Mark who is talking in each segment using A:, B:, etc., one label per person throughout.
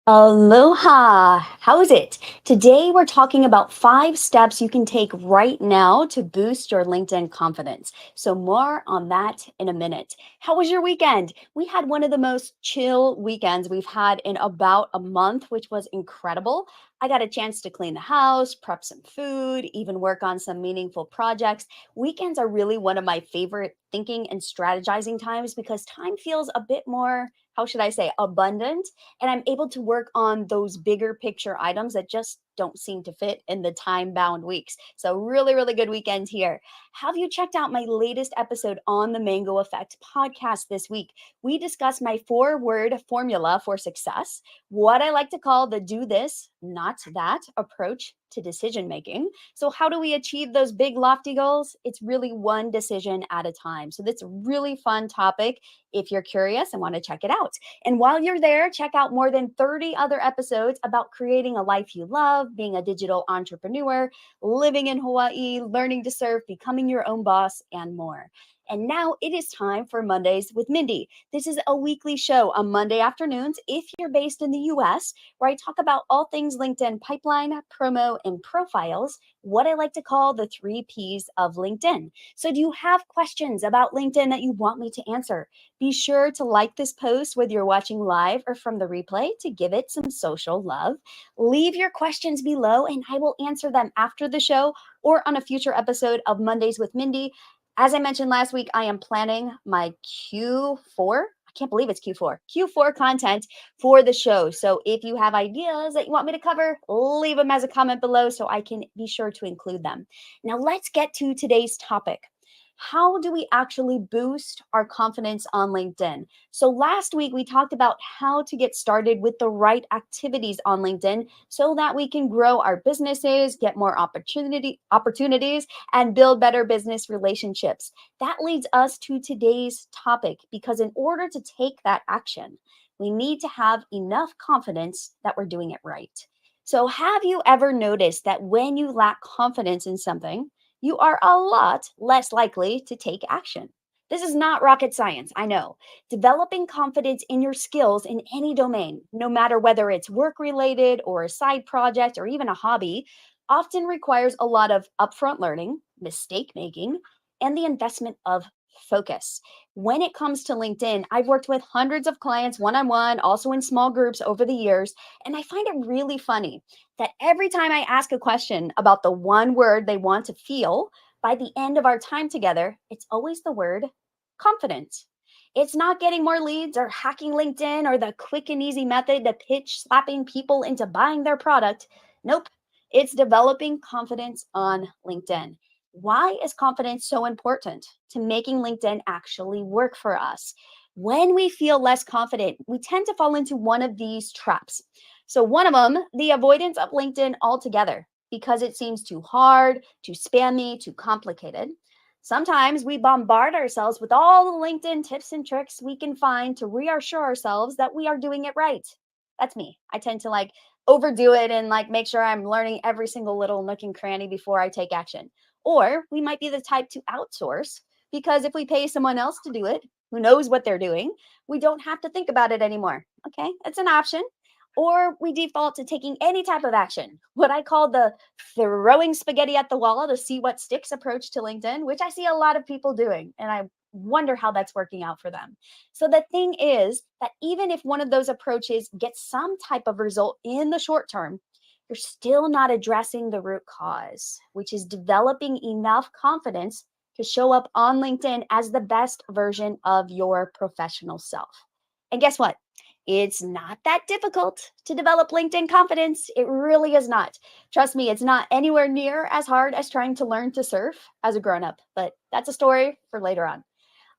A: Aloha! How's it? Today we're talking about 5 steps you can take right now to boost your LinkedIn confidence. So, more on that in a minute. How was your weekend? We had one of the most chill weekends we've had in about a month, which was incredible. I got a chance to clean the house, prep some food, even work on some meaningful projects. Weekends are really one of my favorite thinking and strategizing times because time feels a bit more, how should I say, abundant, and I'm able to work on those bigger picture items that just don't seem to fit in the time bound weeks. So, really, really good weekend here. Have you checked out my latest episode on the Mango Effect podcast this week? We discussed my 4 word formula for success, what I like to call the do this, not that approach to decision making. So, how do we achieve those big, lofty goals? It's really one decision at a time. So, that's a really fun topic if you're curious and want to check it out. And while you're there, check out more than 30 other episodes about creating a life you love, being a digital entrepreneur, living in Hawaii, learning to surf, becoming your own boss, and more. And now it is time for Mondays with Mindy. This is a weekly show on Monday afternoons if you're based in the US, where I talk about all things LinkedIn pipeline, promo, and profiles, what I like to call the 3 Ps of LinkedIn. So, do you have questions about LinkedIn that you want me to answer? Be sure to like this post whether you're watching live or from the replay to give it some social love. Leave your questions below and I will answer them after the show or on a future episode of Mondays with Mindy. As I mentioned last week, I am planning my Q4. I can't believe it's Q4 content for the show. So if you have ideas that you want me to cover, leave them as a comment below so I can be sure to include them. Now let's get to today's topic. How do we actually boost our confidence on LinkedIn? So, last week we talked about how to get started with the right activities on LinkedIn so that we can grow our businesses, get more opportunities, and build better business relationships. That leads us to today's topic because, in order to take that action, we need to have enough confidence that we're doing it right. So, have you ever noticed that when you lack confidence in something, you are a lot less likely to take action? This is not rocket science, I know. Developing confidence in your skills in any domain, no matter whether it's work related or a side project or even a hobby, often requires a lot of upfront learning, mistake making, and the investment of focus. When it comes to LinkedIn, I've worked with hundreds of clients one on one, also in small groups over the years, and I find it really funny that every time I ask a question about the one word they want to feel, by the end of our time together, it's always the word confident. It's not getting more leads or hacking LinkedIn or the quick and easy method to pitch slapping people into buying their product. Nope, it's developing confidence on LinkedIn. Why is confidence so important to making LinkedIn actually work for us? When we feel less confident, we tend to fall into one of these traps. So, one of them, the avoidance of LinkedIn altogether because it seems too hard, too spammy, too complicated. Sometimes we bombard ourselves with all the LinkedIn tips and tricks we can find to reassure ourselves that we are doing it right. That's me. I tend to overdo it and make sure I'm learning every single little nook and cranny before I take action. Or we might be the type to outsource because if we pay someone else to do it, who knows what they're doing, we don't have to think about it anymore. Okay, that's an option. Or we default to taking any type of action, what I call the throwing spaghetti at the wall to see what sticks approach to LinkedIn, which I see a lot of people doing. And I wonder how that's working out for them. So the thing is that even if one of those approaches gets some type of result in the short term, you're still not addressing the root cause, which is developing enough confidence to show up on LinkedIn as the best version of your professional self. And guess what? It's not that difficult to develop LinkedIn confidence. It really is not. Trust me, it's not anywhere near as hard as trying to learn to surf as a grown up, but that's a story for later on.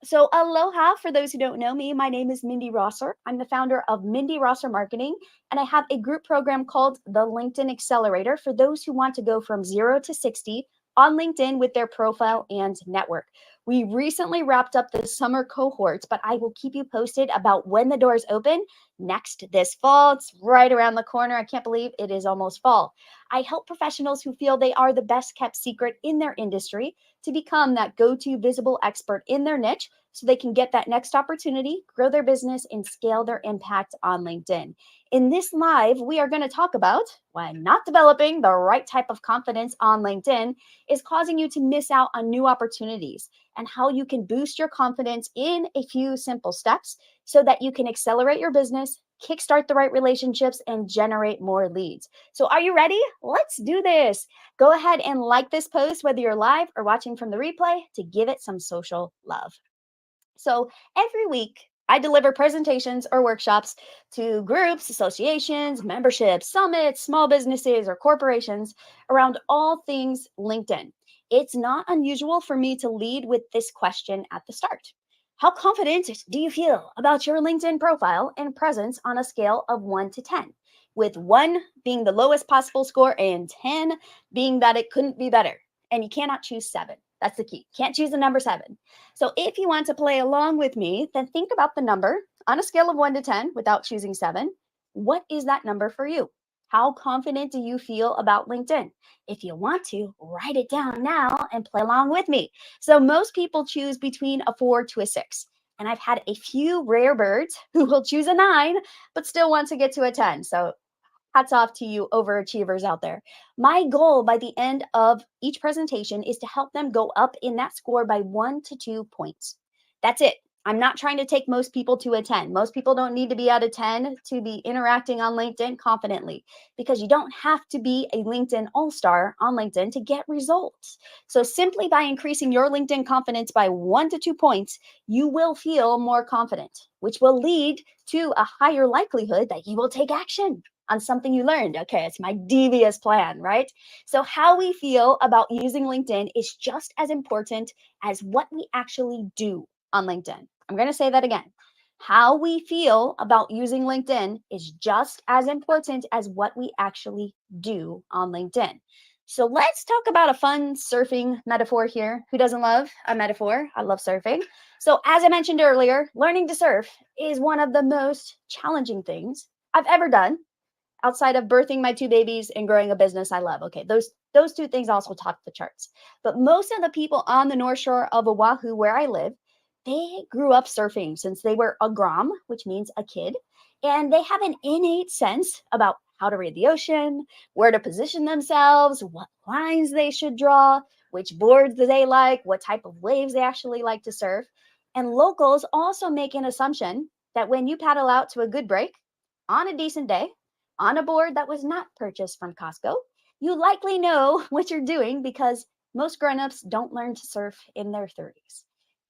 A: So, aloha, for those who don't know me, my name is Mindy Rosser. I'm the founder of Mindy Rosser Marketing, and I have a group program called the LinkedIn Accelerator for those who want to go from 0 to 60 on LinkedIn with their profile and network. We recently wrapped up the summer cohorts, but I will keep you posted about when the doors open next this fall. It's right around the corner. I can't believe it is almost fall. I help professionals who feel they are the best kept secret in their industry to become that go to visible expert in their niche so they can get that next opportunity, grow their business, and scale their impact on LinkedIn. In this live, we are going to talk about why not developing the right type of confidence on LinkedIn is causing you to miss out on new opportunities, and how you can boost your confidence in a few simple steps so that you can accelerate your business, kickstart the right relationships, and generate more leads. So, are you ready? Let's do this. Go ahead and like this post, whether you're live or watching from the replay, to give it some social love. So every week, I deliver presentations or workshops to groups, associations, memberships, summits, small businesses, or corporations around all things LinkedIn. It's not unusual for me to lead with this question at the start. How confident do you feel about your LinkedIn profile and presence on a scale of 1 to 10? With 1 being the lowest possible score and 10 being that it couldn't be better. And you cannot choose 7. That's the key. Can't choose the number 7. So if you want to play along with me, then think about the number on a scale of 1 to 10 without choosing 7. What is that number for you? How confident do you feel about LinkedIn? If you want to, write it down now and play along with me. So most people choose between a 4 to a 6. And I've had a few rare birds who will choose a 9, but still want to get to a 10. So hats off to you overachievers out there. My goal by the end of each presentation is to help them go up in that score by 1 to 2 points. That's it. I'm not trying to take most people to a 10. Most people don't need to be at a 10 to be interacting on LinkedIn confidently, because you don't have to be a LinkedIn all-star on LinkedIn to get results. So simply by increasing your LinkedIn confidence by 1 to 2 points, you will feel more confident, which will lead to a higher likelihood that you will take action on something you learned. Okay, it's my devious plan, right? So, how we feel about using LinkedIn is just as important as what we actually do on LinkedIn. I'm going to say that again. How we feel about using LinkedIn is just as important as what we actually do on LinkedIn. So, let's talk about a fun surfing metaphor here. Who doesn't love a metaphor? I love surfing. So, as I mentioned earlier, learning to surf is one of the most challenging things I've ever done outside of birthing my 2 babies and growing a business I love. Okay, those 2 things also top the charts. But most of the people on the North Shore of Oahu, where I live, they grew up surfing since they were a grom, which means a kid, and they have an innate sense about how to read the ocean, where to position themselves, what lines they should draw, which boards do they like, what type of waves they actually like to surf. And locals also make an assumption that when you paddle out to a good break on a decent day, on a board that was not purchased from Costco, you likely know what you're doing, because most grown-ups don't learn to surf in their 30s.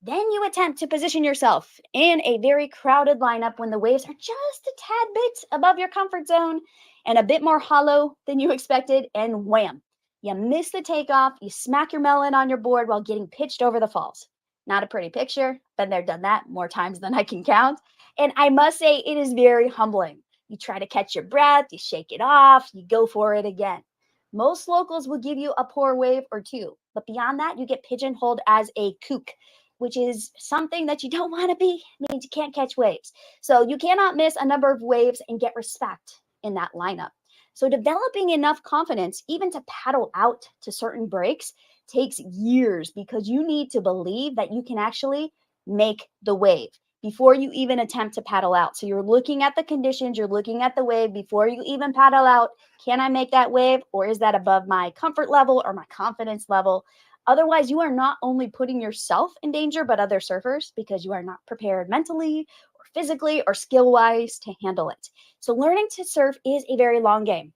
A: Then you attempt to position yourself in a very crowded lineup when the waves are just a tad bit above your comfort zone and a bit more hollow than you expected, and wham, you miss the takeoff, you smack your melon on your board while getting pitched over the falls. Not a pretty picture. Been there, done that more times than I can count. And I must say, it is very humbling. You try to catch your breath, you shake it off, you go for it again. Most locals will give you a poor wave or two, but beyond that, you get pigeonholed as a kook, which is something that you don't want to be. It means you can't catch waves. So you cannot miss a number of waves and get respect in that lineup. So developing enough confidence, even to paddle out to certain breaks, takes years, because you need to believe that you can actually make the wave before you even attempt to paddle out. So you're looking at the conditions, you're looking at the wave before you even paddle out. Can I make that wave, or is that above my comfort level or my confidence level? Otherwise, you are not only putting yourself in danger, but other surfers, because you are not prepared mentally or physically or skill-wise to handle it. So learning to surf is a very long game,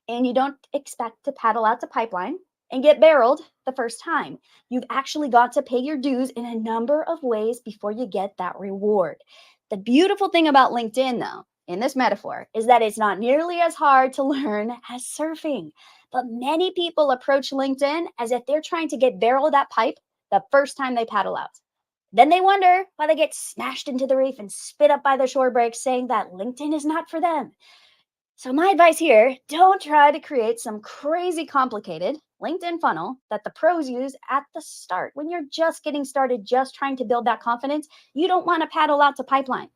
A: and you don't expect to paddle out to pipeline and get barreled the first time. You've actually got to pay your dues in a number of ways before you get that reward. The beautiful thing about LinkedIn, though, in this metaphor, is that it's not nearly as hard to learn as surfing. But many people approach LinkedIn as if they're trying to get barreled at pipe the first time they paddle out. Then they wonder why they get smashed into the reef and spit up by the shore breaks, saying that LinkedIn is not for them. So, my advice here, don't try to create some crazy complicated LinkedIn funnel that the pros use at the start when you're just getting started, just trying to build that confidence. You don't want to paddle out to pipeline.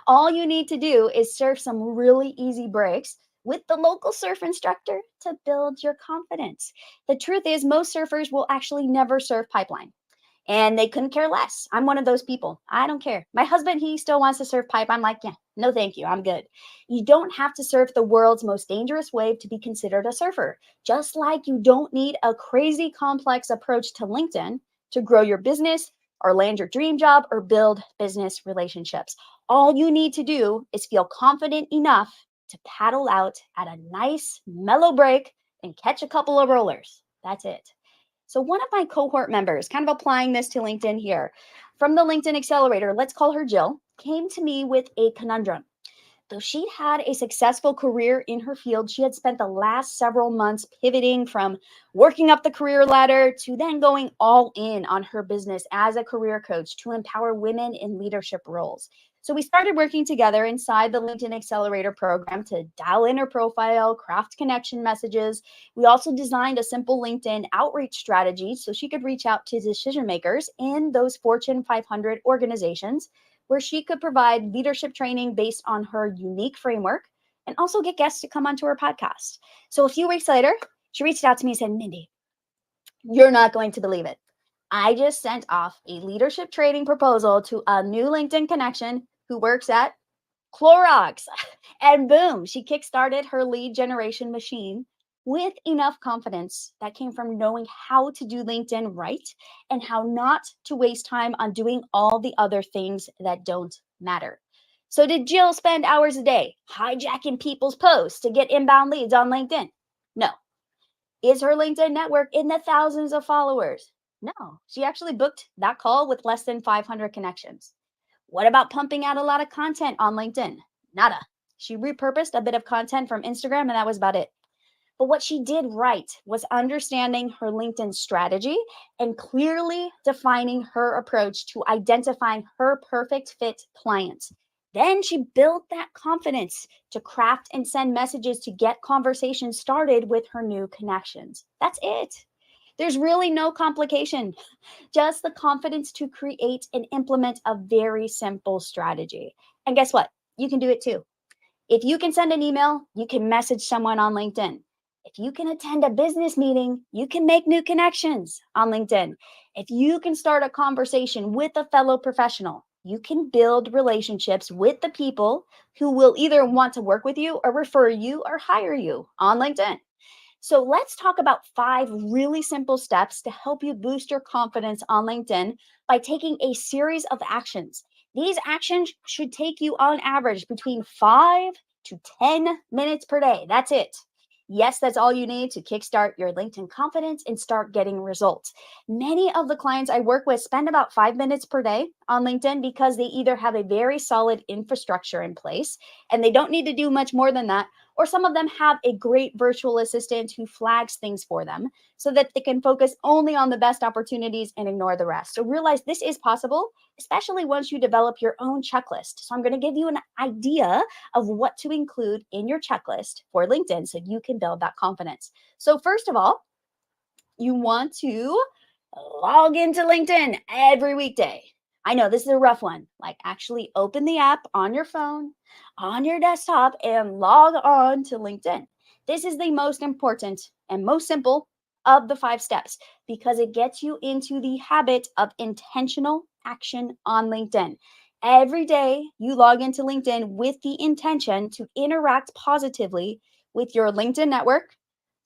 A: All you need to do is surf some really easy breaks with the local surf instructor to build your confidence. The truth is, most surfers will actually never surf pipeline and they couldn't care less. I'm one of those people. I don't care. My husband, he still wants to surf pipe. I'm like, yeah, no, thank you. I'm good. You don't have to surf the world's most dangerous wave to be considered a surfer. Just like you don't need a crazy complex approach to LinkedIn to grow your business or land your dream job or build business relationships. All you need to do is feel confident enough to paddle out at a nice, mellow break and catch a couple of rollers. That's it. So, one of my cohort members, kind of applying this to LinkedIn here, from the LinkedIn Accelerator, let's call her Jill, came to me with a conundrum. Though she had a successful career in her field, she had spent the last several months pivoting from working up the career ladder to then going all in on her business as a career coach to empower women in leadership roles. So we started working together inside the LinkedIn Accelerator program to dial in her profile, craft connection messages. We also designed a simple LinkedIn outreach strategy so she could reach out to decision makers in those Fortune 500 organizations where she could provide leadership training based on her unique framework and also get guests to come onto her podcast. So a few weeks later, she reached out to me and said, Mindy, you're not going to believe it. I just sent off a leadership training proposal to a new LinkedIn connection who works at Clorox. And boom, she kickstarted her lead generation machine with enough confidence that came from knowing how to do LinkedIn right and how not to waste time on doing all the other things that don't matter. So, did Jill spend hours a day hijacking people's posts to get inbound leads on LinkedIn? No. Is her LinkedIn network in the thousands of followers? No. She actually booked that call with less than 500 connections. What about pumping out a lot of content on LinkedIn? Nada. She repurposed a bit of content from Instagram and that was about it. But what she did right was understanding her LinkedIn strategy and clearly defining her approach to identifying her perfect fit clients. Then she built that confidence to craft and send messages to get conversations started with her new connections. That's it. There's really no complication, just the confidence to create and implement a very simple strategy. And guess what? You can do it too. If you can send an email, you can message someone on LinkedIn. If you can attend a business meeting, you can make new connections on LinkedIn. If you can start a conversation with a fellow professional, you can build relationships with the people who will either want to work with you or refer you or hire you on LinkedIn. So let's talk about 5 really simple steps to help you boost your confidence on LinkedIn by taking a series of actions. These actions should take you on average between 5 to 10 minutes per day. That's it. Yes, that's all you need to kickstart your LinkedIn confidence and start getting results. Many of the clients I work with spend about 5 minutes per day on LinkedIn because they either have a very solid infrastructure in place and they don't need to do much more than that, or some of them have a great virtual assistant who flags things for them so that they can focus only on the best opportunities and ignore the rest. So realize this is possible, especially once you develop your own checklist. So I'm going to give you an idea of what to include in your checklist for LinkedIn so you can build that confidence. So first of all, you want to log into LinkedIn every weekday. I know this is a rough one. Like, actually open the app on your phone, on your desktop, and log on to LinkedIn. This is the most important and most simple of the 5 steps because it gets you into the habit of intentional action on LinkedIn. Every day you log into LinkedIn with the intention to interact positively with your LinkedIn network,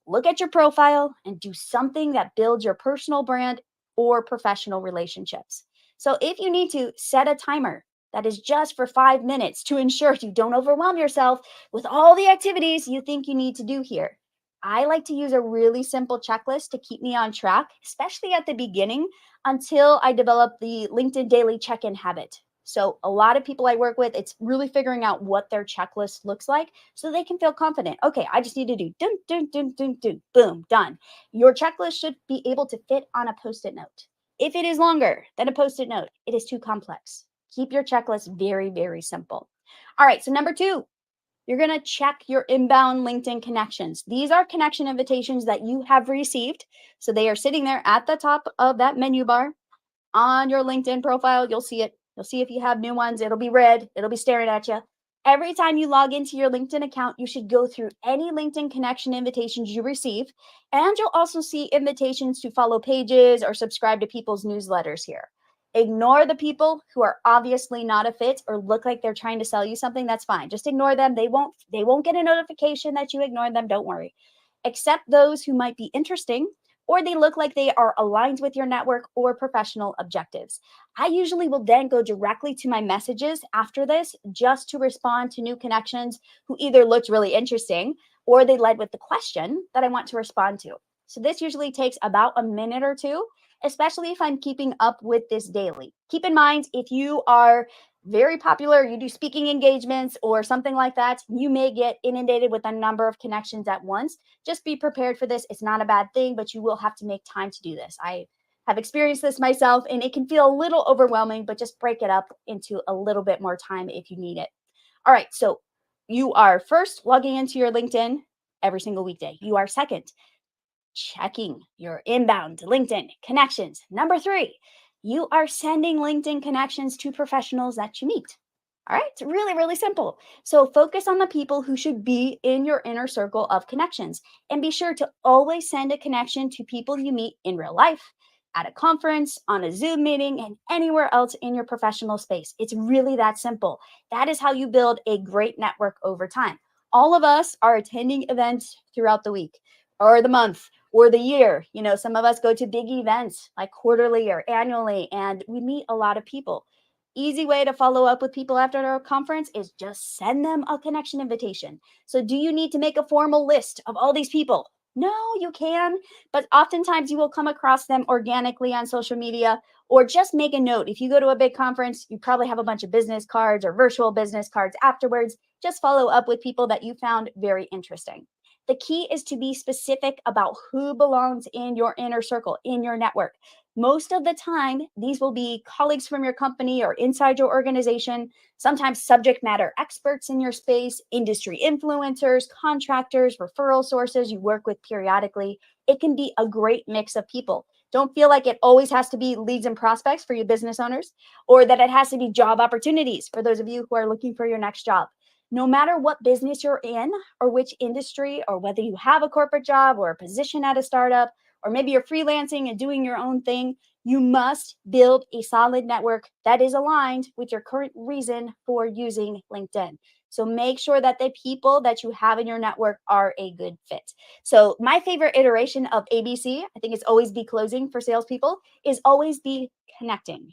A: look at your profile, and do something that builds your personal brand or professional relationships. So if you need to set a timer that is just for 5 minutes to ensure you don't overwhelm yourself with all the activities you think you need to do here. I like to use a really simple checklist to keep me on track, especially at the beginning until I develop the LinkedIn daily check-in habit. So a lot of people I work with, it's really figuring out what their checklist looks like so they can feel confident. Okay, I just need to do dun, dun, dun, dun, dun, boom, done. Your checklist should be able to fit on a post-it note. If it is longer than a post-it note, it is too complex. Keep your checklist very, very simple. All right, so number 2, you're going to check your inbound LinkedIn connections. These are connection invitations that you have received. So they are sitting there at the top of that menu bar on your LinkedIn profile. You'll see it. You'll see if you have new ones. It'll be red. It'll be staring at you. Every time you log into your LinkedIn account, you should go through any LinkedIn connection invitations you receive, and you'll also see invitations to follow pages or subscribe to people's newsletters here. Ignore the people who are obviously not a fit or look like they're trying to sell you something. That's fine. Just ignore them. They won't get a notification that you ignored them. Don't worry. Accept those who might be interesting or they look like they are aligned with your network or professional objectives. I usually will then go directly to my messages after this just to respond to new connections who either looked really interesting or they led with the question that I want to respond to. So this usually takes about a minute or two, especially if I'm keeping up with this daily. Keep in mind, if you are very popular, you do speaking engagements or something like that, you may get inundated with a number of connections at once. Just be prepared for this. It's not a bad thing, but you will have to make time to do this. I have experienced this myself and it can feel a little overwhelming, but just break it up into a little bit more time if you need it. All right. So you are first logging into your LinkedIn every single weekday. You are second checking your inbound LinkedIn connections. Number three, you are sending LinkedIn connections to professionals that you meet. All right, it's really, really simple. So focus on the people who should be in your inner circle of connections and be sure to always send a connection to people you meet in real life, at a conference, on a Zoom meeting, and anywhere else in your professional space. It's really that simple. That is how you build a great network over time. All of us are attending events throughout the week or the month or the year. Some of us go to big events like quarterly or annually, and we meet a lot of people. Easy way to follow up with people after our conference is just send them a connection invitation. So, do you need to make a formal list of all these people? No, you can, but oftentimes you will come across them organically on social media or just make a note. If you go to a big conference, you probably have a bunch of business cards or virtual business cards afterwards. Just follow up with people that you found very interesting. The key is to be specific about who belongs in your inner circle, in your network. Most of the time, these will be colleagues from your company or inside your organization, sometimes subject matter experts in your space, industry influencers, contractors, referral sources you work with periodically. It can be a great mix of people. Don't feel like it always has to be leads and prospects for you business owners or that it has to be job opportunities for those of you who are looking for your next job. No matter what business you're in or which industry, or whether you have a corporate job or a position at a startup, or maybe you're freelancing and doing your own thing, you must build a solid network that is aligned with your current reason for using LinkedIn. So make sure that the people that you have in your network are a good fit. So my favorite iteration of ABC, I think it's always be closing for salespeople, is always be connecting.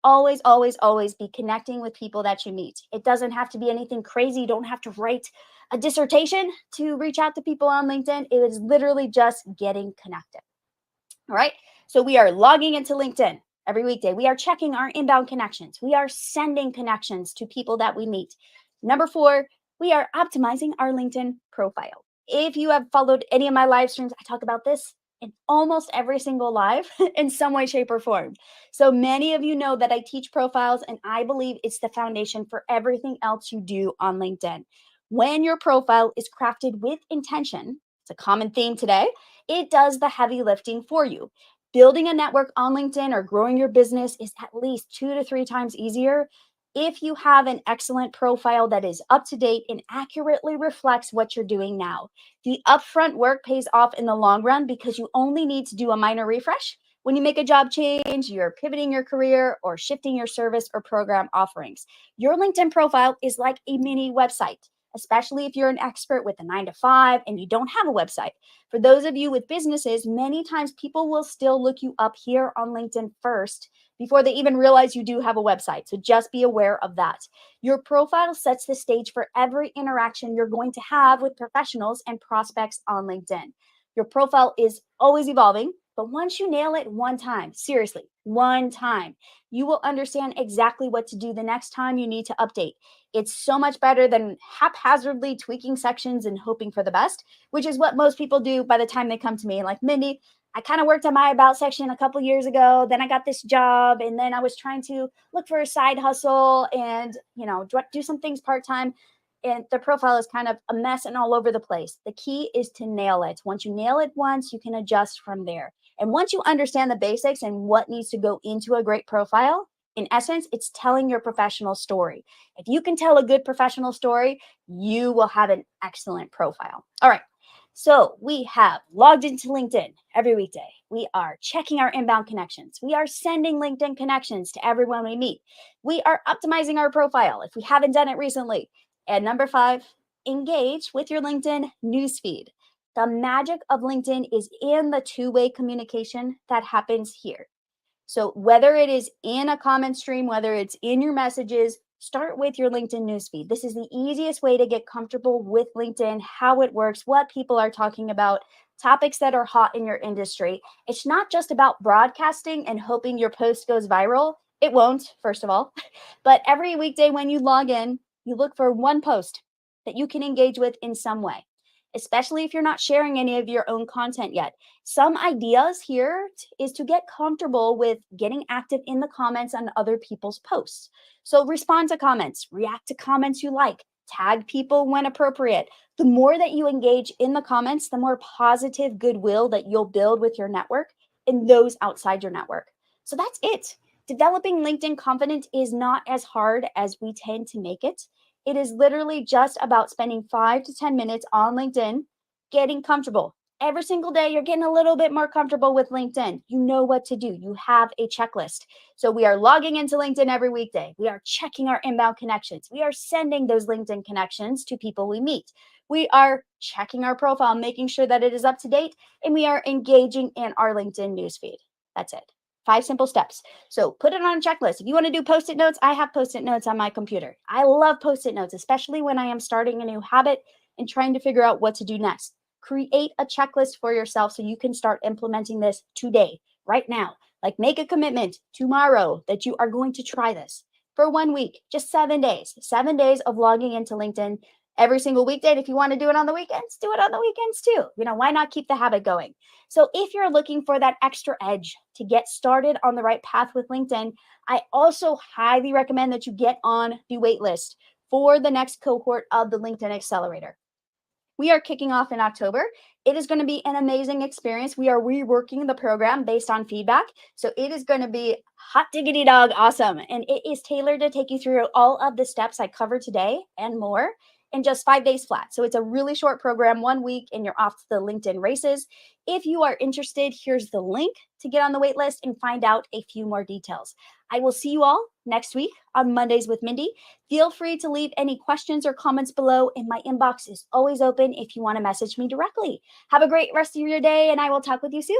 A: Always, always, always be connecting with people that you meet. It doesn't have to be anything crazy. You don't have to write a dissertation to reach out to people on LinkedIn. It is literally just getting connected. All right. So we are logging into LinkedIn every weekday. We are checking our inbound connections. We are sending connections to people that we meet. Number four, we are optimizing our LinkedIn profile. If you have followed any of my live streams, I talk about this in almost every single live in some way, shape, or form. So many of you know that I teach profiles, and I believe it's the foundation for everything else you do on LinkedIn. When your profile is crafted with intention, it's a common theme today, it does the heavy lifting for you. Building a network on LinkedIn or growing your business is at least 2 to 3 times easier if you have an excellent profile that is up to date and accurately reflects what you're doing now. The upfront work pays off in the long run because you only need to do a minor refresh when you make a job change, you're pivoting your career, or shifting your service or program offerings. Your LinkedIn profile is like a mini website, especially if you're an expert with a 9 to 5 and you don't have a website. For those of you with businesses, many times people will still look you up here on LinkedIn first before they even realize you do have a website. So just be aware of that. Your profile sets the stage for every interaction you're going to have with professionals and prospects on LinkedIn. Your profile is always evolving, but once you nail it one time, seriously, one time, you will understand exactly what to do the next time you need to update. It's so much better than haphazardly tweaking sections and hoping for the best, which is what most people do by the time they come to me. Like, Mindy, I kind of worked on my about section a couple years ago. Then I got this job, and then I was trying to look for a side hustle and, do some things part time. And the profile is kind of a mess and all over the place. The key is to nail it. Once you nail it once, you can adjust from there. And once you understand the basics and what needs to go into a great profile, In essence, it's telling your professional story. If you can tell a good professional story, you will have an excellent profile. All right. So we have logged into LinkedIn every weekday. We are checking our inbound connections. We are sending LinkedIn connections to everyone we meet. We are optimizing our profile if we haven't done it recently. And number five, engage with your LinkedIn newsfeed. The magic of LinkedIn is in the two-way communication that happens here. So whether it is in a comment stream, whether it's in your messages, start with your LinkedIn newsfeed. This is the easiest way to get comfortable with LinkedIn, how it works, what people are talking about, topics that are hot in your industry. It's not just about broadcasting and hoping your post goes viral. It won't, first of all. But every weekday when you log in, you look for one post that you can engage with in some way, especially if you're not sharing any of your own content yet. Some ideas here is to get comfortable with getting active in the comments on other people's posts. So respond to comments, react to comments you like, tag people when appropriate. The more that you engage in the comments, the more positive goodwill that you'll build with your network and those outside your network. So that's it. Developing LinkedIn confidence is not as hard as we tend to make it. It is literally just about spending 5 to 10 minutes on LinkedIn, getting comfortable. Every single day, you're getting a little bit more comfortable with LinkedIn. You know what to do. You have a checklist. So we are logging into LinkedIn every weekday. We are checking our inbound connections. We are sending those LinkedIn connections to people we meet. We are checking our profile, making sure that it is up to date, and we are engaging in our LinkedIn newsfeed. That's it. 5 simple steps. So put it on a checklist. If you want to do post-it notes, I have post-it notes on my computer. I love post-it notes, especially when I am starting a new habit and trying to figure out what to do next. Create a checklist for yourself so you can start implementing this today, right now. Like make a commitment tomorrow that you are going to try this for 1 week, just 7 days, 7 days of logging into LinkedIn every single weekday. And if you want to do it on the weekends, do it on the weekends too. Why not keep the habit going? So if you're looking for that extra edge to get started on the right path with LinkedIn, I also highly recommend that you get on the wait list for the next cohort of the LinkedIn Accelerator. We are kicking off in October. It is going to be an amazing experience. We are reworking the program based on feedback. So it is going to be hot diggity dog awesome. And it is tailored to take you through all of the steps I covered today and more in just 5 days flat. So it's a really short program, 1 week, and you're off to the LinkedIn races. If you are interested, here's the link to get on the wait list and find out a few more details. I will see you all next week on Mondays with Mindy. Feel free to leave any questions or comments below, and my inbox is always open if you want to message me directly. Have a great rest of your day, and I will talk with you soon.